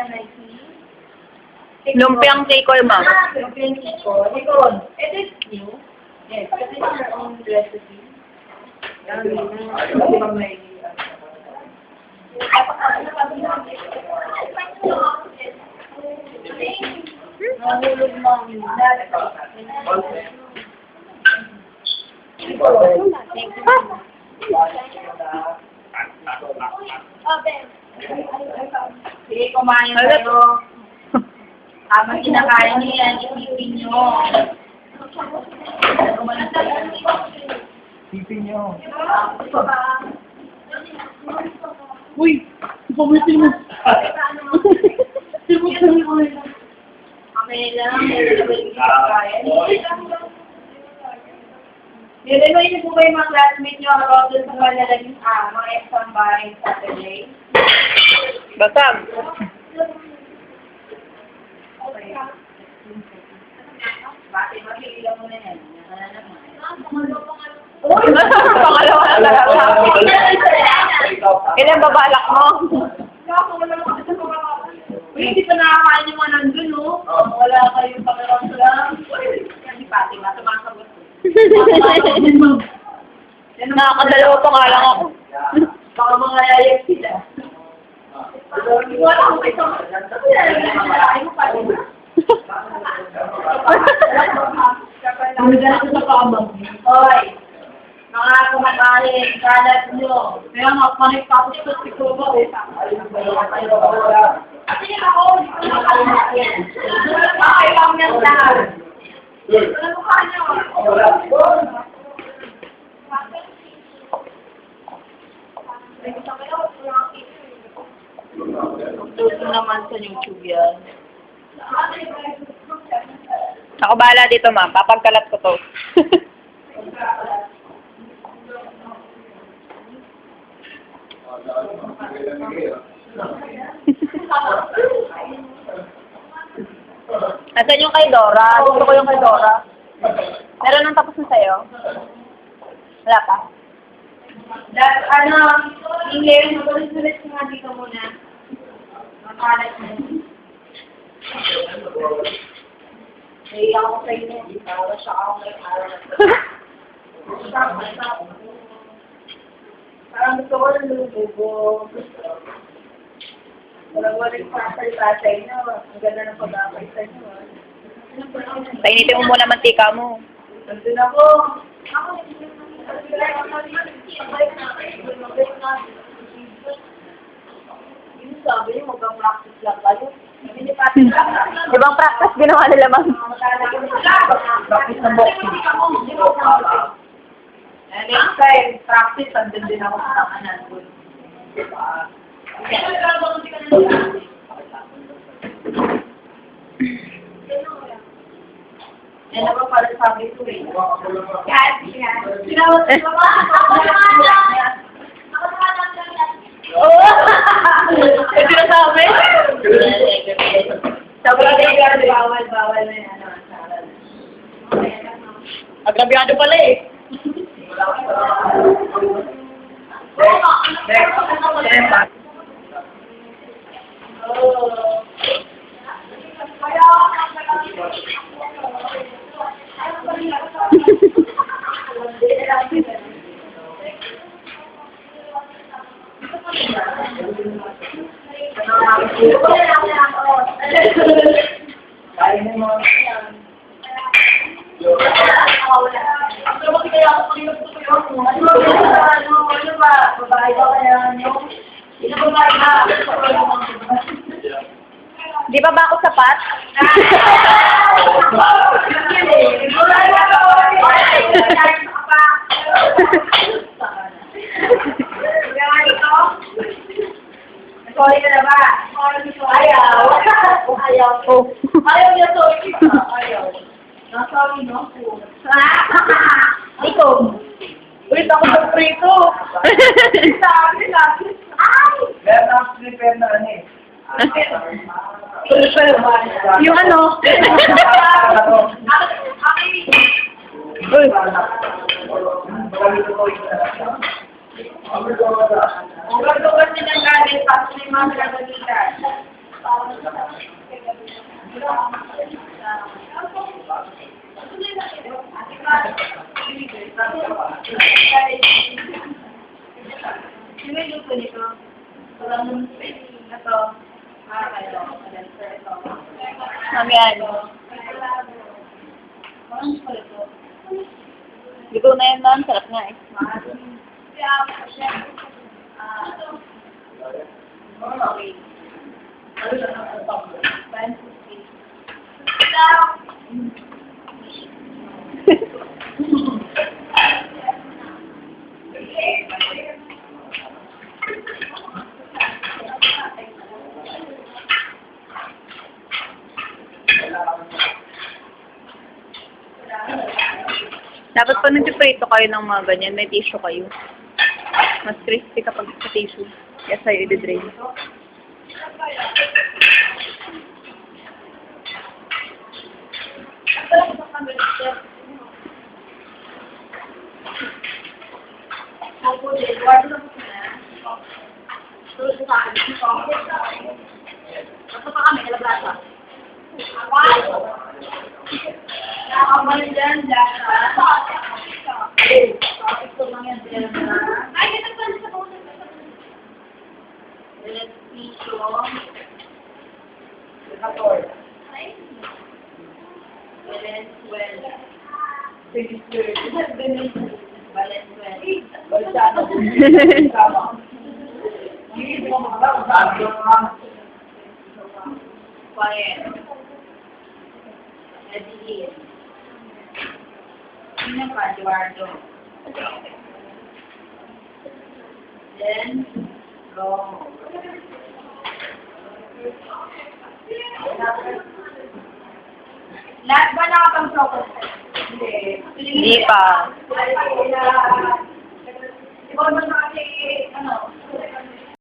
Nike. Lumpiang Kikor, ma'am. Lumpiang Kikor. Ikaw, it is new. Yes, it is your own recipe. Nahulog mo ang sige, kumain kayo. Habang kinakain niyo yan, isipin niyo. Isipin nyo. Uy! Pamusin mo! Okay lang, nilalaman niyo po ba yung mga classmates niyo about dun sa mga exam by Saturday? Basag! Bakit? Makikilang mo na yan. Pangalawa na talaga. Ilan babalak mo? Uy, hindi pa nakakain yung mga nandun, no? Wala kayong pakiramdam. Yan si Fatima, sumasagot. Nakakadalawa pa nga lang ako. Baka mga layag sila. Wala akong ito. Ay mo, Fatima. Sa kamang. Hoy, mga kumakain, kalat nyo. Kaya nga, panikapos ko si Kubo. At yun ako, hindi ko nakalimutan yan. Okay lang yan lahat. Ano mukha nyo? Tuto naman sa YouTube yan. Ako bahala dito, ma'am. Papagkalat ko to. Nasaan yung kay Dora? Gusto ko yung kay Dora. Meron nang tapos na sa'yo? Wala pa? Ingay, mag-ulit-ulit nga dito muna. Makalat mo. Nailang ako sa'yo na, di ba? Wala siya ako ngayong araw na ito. Parang gusto ko ng lubugo. Walang pasay-pasay na. Ang ganda ng pag-apay sa inyo. Painitin mo muna mantika mo. Nandun ako. Yung sabi niyo, mag-practice lang kayo. Ibang practice ginawa nila, ma'am. Practice ng boxing. Next time, practice, andun din ako sa kanan. Yan ako para sabi ko eh. Yan. Sinawat ko ba? Ito na sabi? Sabi ko, bawal na yan. Agrabyado pala eh. Next. Kainin mo. Di ba ba ako sapat? Sorry ka na ba? Ayaw. Ayaw. Oh. Ayaw niya, sorry ka. Ayaw. Nasabi no? Ikaw. Ulit ako sa prito. Sabi natin. Ay! Meron ang prepare na ano eh. Yung ano? Uy. Ang gagawin nilang galing, tapos may mga gagamitan. Sino yung luto nito? Walang ito. Kayo. Mamyan. Walang gusto ito. Ligaw na yun, ma'am. Sarap nga eh. Dapat pa nagpiprito kayo ng mga ganyan, may tissue kayo. Mas crispy kapag sa tissue. Kaya sa'yo i-drain. Basta pa kami, kalabasa. Awan! Nakakaman dyan, lasa. Ito lang yan, dyan na. Ay, ito pa sa kausap. Let's see, Quiet. Ready. Sino pa, Eduardo? Then, go. Lahat ba nakapang-focus? Hindi. Hindi pa. Hindi pa.